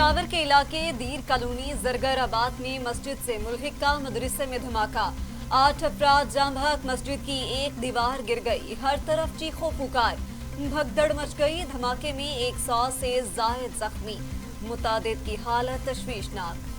पेशावर के इलाके दीर कॉलोनी जरगराबाद में मस्जिद से मुल्हिका मदरसे में धमाका। 8 अफराद जाम बहक, मस्जिद की एक दीवार गिर गई, हर तरफ चीखों पुकार, भगदड़ मच गई। धमाके में 100 से जायद जख्मी, मुतादिद की हालत तशवीशनाक।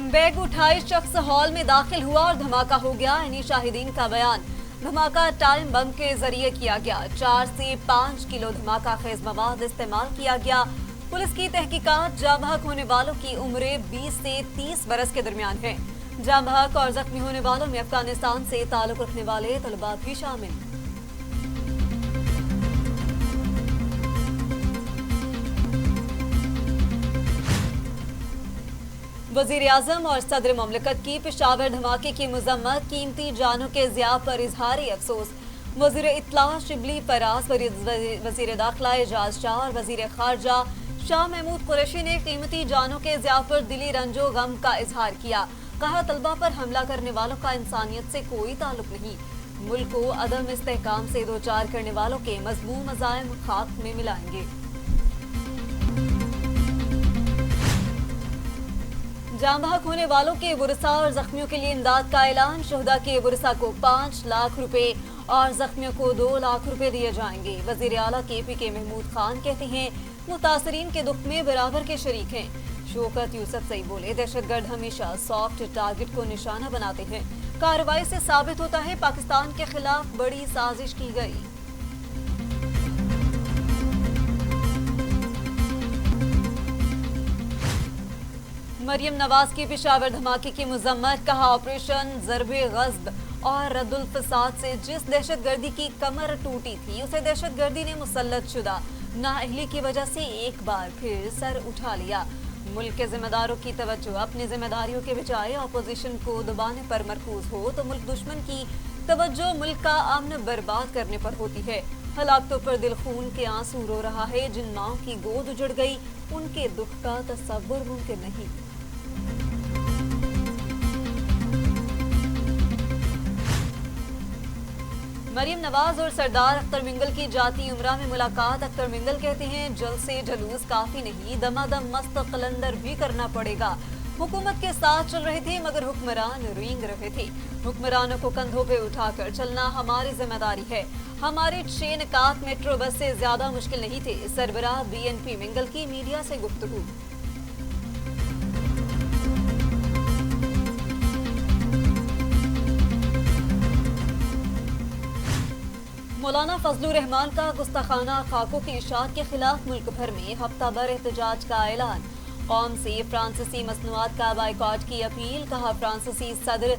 बैग उठाए शख्स हॉल में दाखिल हुआ और धमाका हो गया। इन्हीं शाहिदीन का बयान, धमाका टाइम बम के जरिए किया गया। 4 से 5 किलो धमाका खेज मवाद इस्तेमाल किया गया। पुलिस की तहकीकात, जाम बहक होने वालों की उम्रें 20 से 30 बरस के दरमियान है। जाम बहक और जख्मी होने वालों में अफगानिस्तान से ताल्लुक रखने वाले तलबा भी शामिल। वज़ीर-ए-आज़म और सदर ममलिकत की पेशावर धमाके की मज़म्मत, कीमती जानों के ज़िया पर इजहार अफसोस। वज़ीर इत्तला शिबली फराज, वज़ीर दाखिला एजाज शाह और वज़ीर खारजा शाह महमूद कुरैशी ने कीमती जानों के ज़िया पर दिली रंजो गम का इजहार किया। कहा, तलबा पर हमला करने वालों का इंसानियत से कोई ताल्लुक नहीं। मुल्क को अदम इस्तेहकाम से दो चार करने वालों के मज़मूम मज़ालिम खाक में मिलाएंगे। जाम बहक होने वालों के वरसा और जख्मियों के लिए इमदाद का ऐलान। शुहदा के वरसा को 5 लाख रुपए और जख्मियों को 2 लाख रुपए दिए जाएंगे। वजीर आला KPK महमूद खान कहते हैं, मुतासरीन के दुख में बराबर के शरीक हैं। शौकत यूसुफ सही बोले, दहशतगर्द हमेशा सॉफ्ट टारगेट को निशाना बनाते हैं। कार्रवाई से साबित होता है पाकिस्तान के खिलाफ बड़ी साजिश की गई। मरियम नवाज की पेशावर धमाके की मजम्मत, कहा ऑपरेशन ज़रबे ग़ज़ब और रद्दुल फ़साद से जिस दहशतगर्दी की कमर टूटी थी उसे दहशतगर्दी ने मुसल्लत शुदा नाअहली की वजह से एक बार फिर सर उठा लिया। मुल्क के जिम्मेदारों की तवज्जो अपनी जिम्मेदारियों के बजाय अपोजिशन को दबाने पर मरकूज हो तो मुल्क दुश्मन की तवज्जो मुल्क का अमन बर्बाद करने पर होती है। हलाकतों पर दिल खून के आंसू रो रहा है। जिन माओं की गोद उजड़ गई उनके दुख का तसव्वुर मुमकिन नहीं। मरियम नवाज और सरदार अख्तर मिंगल की जाती उमरा में मुलाकात। अख्तर मिंगल कहते हैं, जल से जलूस काफी नहीं, दमादम मस्त कलंदर भी करना पड़ेगा। हुकूमत के साथ चल रहे थे मगर हुक्मरान रेंग रहे थे। हुक्मरानों को कंधों पे उठाकर चलना हमारी जिम्मेदारी है। हमारे 6 निकात मेट्रो बस से ज्यादा मुश्किल नहीं थे। सरबराह BNP मिंगल की मीडिया से गुफ्तगू। मौलाना फजलुर रहमान का गुस्ताखाना खाकों की इशाअत के खिलाफ मुल्क भर में हफ्ता भर एहतजाज का ऐलान। कौम से फ्रांसीसी मसनूआत का बाइकॉट की अपील। कहा, फ्रांसीसी सदर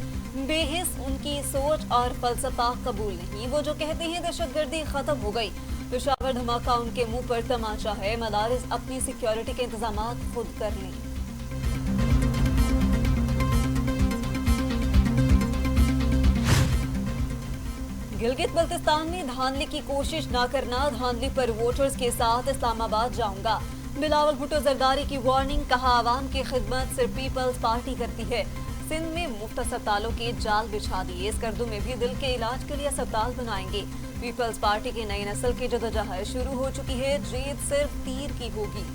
बेहिस उनकी सोच और फलसफा कबूल नहीं। वो जो कहते हैं दहशतगर्दी खत्म हो गई। पेशावर धमाका उनके मुंह पर तमाचा है। मदारिस अपनी सिक्योरिटी के इंतजाम खुद कर लें। गिलगित बल्तिस्तान में धांधली की कोशिश न करना। धांधली पर वोटर्स के साथ इस्लामाबाद जाऊंगा। बिलावल भुट्टो जरदारी की वार्निंग। कहा, आवाम की खिदमत सिर्फ पीपल्स पार्टी करती है। सिंध में मुफ्त अस्पतालों के जाल बिछा दिए। स्कर्दू में भी दिल के इलाज के लिए अस्पताल बनाएंगे। पीपल्स पार्टी की नई नस्ल की जदोजहद शुरू हो चुकी है। जीत सिर्फ तीर की होगी।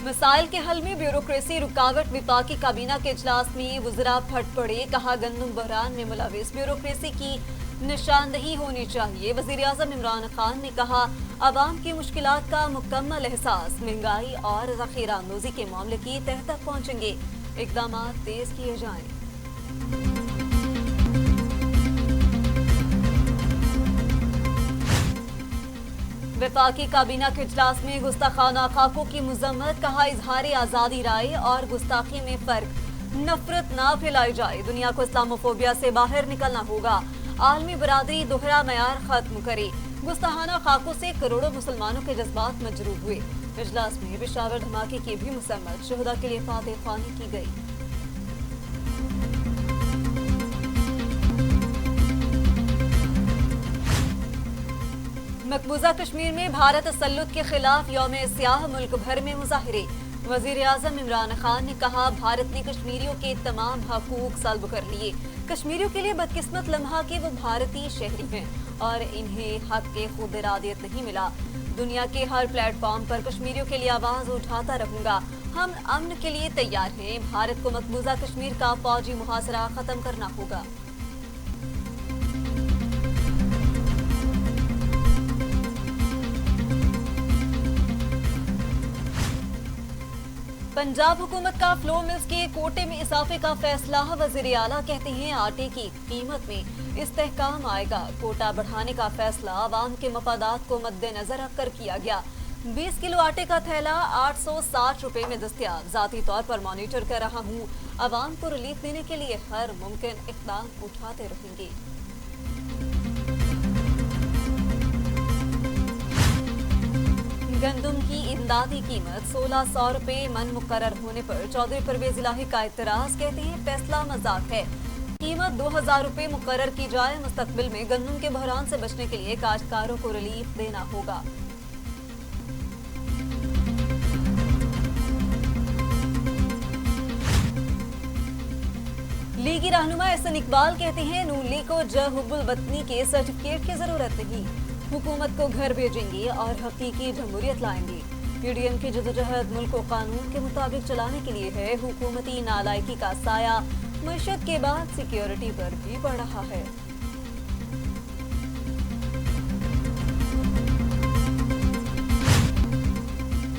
मसाइल के हल में ब्यूरोक्रेसी रुकावट। विफाकी काबीना के इजलास में वज़रा फट पड़े। कहा, गंदम बहरान में मुलविस ब्यूरोक्रेसी की निशानदही होनी चाहिए। वज़ीर-ए-आज़म इमरान खान ने कहा, अवाम की मुश्किलात का मुकम्मल एहसास। महंगाई और ज़ख़ीरा अंदोज़ी के मामले की तह तक पहुँचेंगे। इक़दाम तेज किए जाएं। वफाकी काबीना के इजलास में गुस्ताखाना खाकों की मजम्मत। कहा, इजहार आज़ादी राय और गुस्ताखी में फर्क। नफरत ना फैलाई जाए। दुनिया को इस्लामोफोबिया से बाहर निकलना होगा। आलमी बरादरी दोहरा मयार खत्म करे। गुस्ताखाना खाकों से करोड़ों मुसलमानों के जज्बात मजरूह हुए। इजलास में पेशावर धमाके की भी मसम्मत। शुहदा के लिए फातह ख्वानी की गई। मकबूजा कश्मीर में भारत तसल्लुत के खिलाफ यौम स्याह मुल्क भर में मुजाहिरे। वजीर आजम इमरान खान ने कहा, भारत ने कश्मीरियों के तमाम हकूक सल्ब कर लिए। कश्मीरियों के लिए बदकिस्मत लम्हा कि वो भारतीय शहरी हैं और इन्हें हक के खुद इरादियत नहीं मिला। दुनिया के हर प्लेटफॉर्म पर कश्मीरियों के लिए आवाज उठाता रहूंगा। हम अमन के लिए तैयार हैं। भारत को मकबूजा कश्मीर का फौजी मुहासरा खत्म करना होगा। पंजाब हुकूमत का फ्लोर मिल्स के कोटे में इजाफे का फैसला। वजीर आला कहते हैं, आटे की कीमत में इस्तेहकाम आएगा। कोटा बढ़ाने का फैसला आवाम के मफादात को मद्देनजर रखकर किया गया। 20 किलो आटे का थैला 860 रुपए में दस्तयाब। जाती तौर पर मॉनिटर कर रहा हूँ। आवाम को रिलीफ देने के लिए हर मुमकिन इक़दाम उठाते रहेंगे। गंदम की इमदादी कीमत 1600 रुपए मन मुकर्रर होने पर चौधरी परवेज इलाही का इतराज। कहते हैं, फैसला मजाक है। कीमत 2000 रुपए मुकर्रर की जाए। मुस्तकबिल में गंदम के बहरान से बचने के लिए काश्तकारों को रिलीफ देना होगा। लीगी रहनुमा एहसन इकबाल कहते हैं, नून लीग को जहुब्बुल वतनी के सर्टिफिकेट की जरूरत नहीं। हुकूमत को घर भेजेंगे और हकीकी जमहूरियत लाएंगे। पीडीएम की जदोजहद मुल्क को कानून के मुताबिक चलाने के लिए है। हुकूमती नालायकी का साया मईशत के बाद सिक्योरिटी पर भी पड़ रहा है।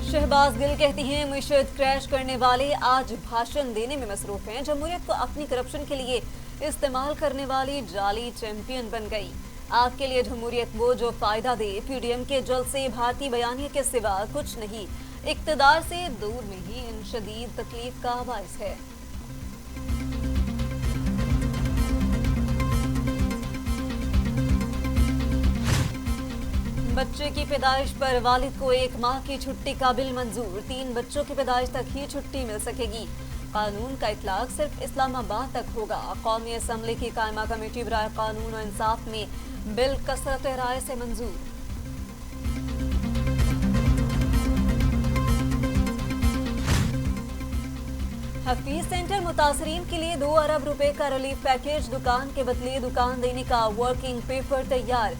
शहबाज गिल कहती हैं, मईशत क्रैश करने वाले आज भाषण देने में मसरूफ हैं। जमहूरियत को अपनी करप्शन के लिए इस्तेमाल करने वाली जाली चैंपियन बन गई। आपके लिए जमहूरियत वो जो फायदा दे। पीडीएम के जल्द से भारतीय बयानिया के सिवा कुछ नहीं। इक्तदार से दूर में ही इन शदीद तकलीफ का बाइस है। बच्चे की पैदाइश पर वालिद को 1 माह की छुट्टी का बिल मंजूर। 3 बच्चों की पैदाइश तक ही छुट्टी मिल सकेगी। कानून का इतलाक सिर्फ इस्लामाबाद तक होगा। कौमी असम्बली की कायमा कमेटी बराए कानून और इंसाफ में बिल कसरत राय से मंजूर। हफीज सेंटर मुतासरीन के लिए 2 अरब रुपए का रिलीफ पैकेज। दुकान के बदले दुकान देने का वर्किंग पेपर तैयार।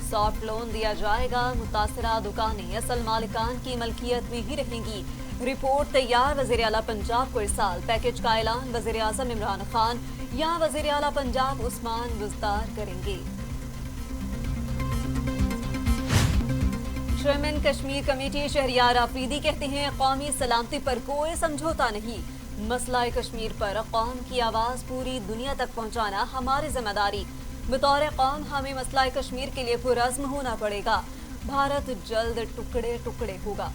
सॉफ्ट लोन दिया जाएगा। मुतासरा दुकानें असल मालिकान की मलकियत में ही रहेंगी। रिपोर्ट तैयार। वजीर आला पंजाब को इरसाल। पैकेज का ऐलान वजीर आजम इमरान खान या वजीर आला पंजाब उस्मान बुज़दार करेंगे। चेयरमैन कश्मीर कमेटी शहरियार आफरीदी कहते हैं, कौमी सलामती पर कोई समझौता नहीं। मसला कश्मीर पर कौम की आवाज पूरी दुनिया तक पहुंचाना हमारी जिम्मेदारी। बतौर कौम हमें मसला कश्मीर के लिए पुरज़्म होना पड़ेगा। भारत जल्द टुकड़े टुकड़े होगा।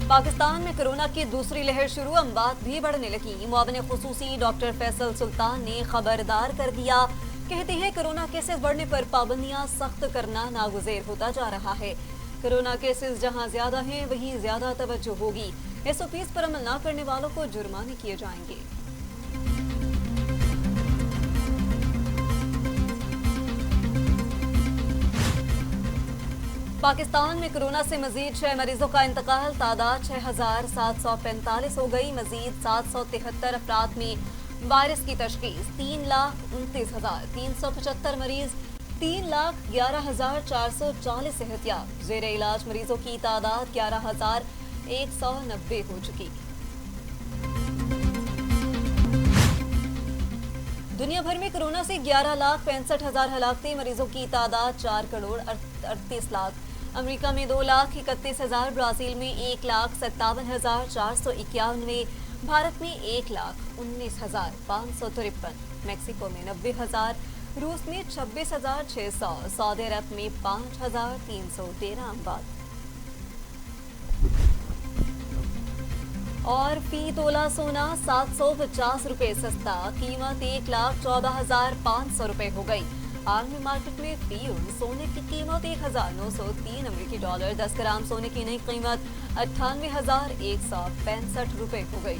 पाकिस्तान में कोरोना की दूसरी लहर शुरू। अमवात भी बढ़ने लगी। मुआविन खुसूसी डॉक्टर फैसल सुल्तान ने खबरदार कर दिया। कहते हैं, कोरोना केसेस बढ़ने पर पाबंदियां सख्त करना नागुज़ेर होता जा रहा है। कोरोना केसेस जहां ज्यादा हैं वहीं ज्यादा तवज्जो होगी। एसओपीज पर अमल न करने वालों को जुर्माने किए जाएंगे। पाकिस्तान में कोरोना से मजीद 6 मरीजों का इंतकाल। तादाद 6745 हो गई। मजीद 773 अफराद में वायरस की तशखीस। 3,29,375 मरीज। 3,11,440 सेहतियाब। जेर इलाज मरीजों की तादाद 11,190 हो चुकी। दुनिया भर में कोरोना से 11,65,000 हलाकतें। मरीजों की तादाद 4,38 लाख। अमेरिका में 2,31,000। ब्राजील में 1,57,491। भारत में 1,19,553। मैक्सिको में 90,000। रूस में 26,600। सऊदी अरब में 5,313 अमवात। और फी तोला सोना 750 रुपए सस्ता। कीमत 1,14,500 रुपए हो गई। आलमी मार्केट में फी सोने की कीमत 1,903 अमेरिकी डॉलर। 10 ग्राम सोने की नई कीमत 98,165 रुपए हो गई।